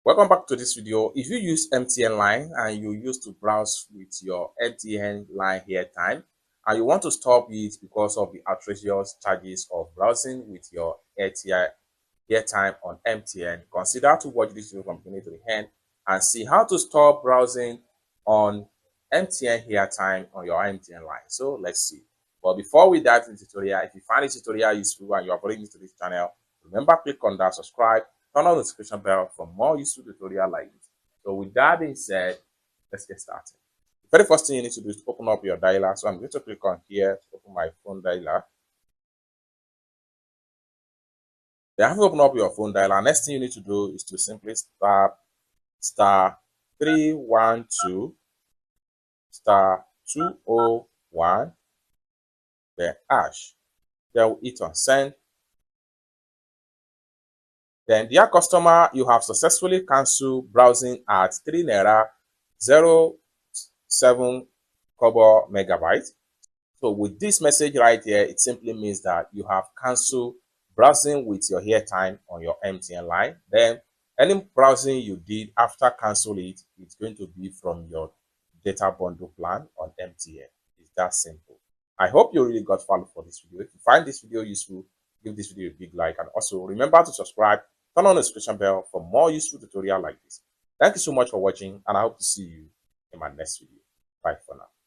Welcome back to this video. If you use MTN line and you used to browse with your MTN line Airtime and you want to stop it because of the outrageous charges of browsing with your Airtime on MTN, consider to watch this video from beginning to the end and see how to stop browsing on MTN Airtime on your MTN line. So let's see. But before we dive into the tutorial, if you find this tutorial useful and you are brand new to this channel, remember click on that subscribe, turn on the notification bell for more useful tutorial like this. So with that being said, let's get started. The very first thing you need to do is to open up your dialer. So I'm going to click on here to open my phone dialer. Then after you open up your phone dialer, next thing you need to do is to simply star 312 star 201 then hash. Then we hit on send. Then, dear customer, you have successfully cancelled browsing at 3 naira 07 kobo megabyte. So with this message right here, it simply means that you have cancelled browsing with your Airtime on your MTN line. Then any browsing you did after cancel it, it's going to be from your data bundle plan on MTN. It's that simple. I hope you really got value for this video. If you find this video useful, give this video a big like, and also remember to subscribe, turn on the notification bell for more useful tutorial like this. Thank you so much for watching, and I hope to see you in my next video. Bye for now.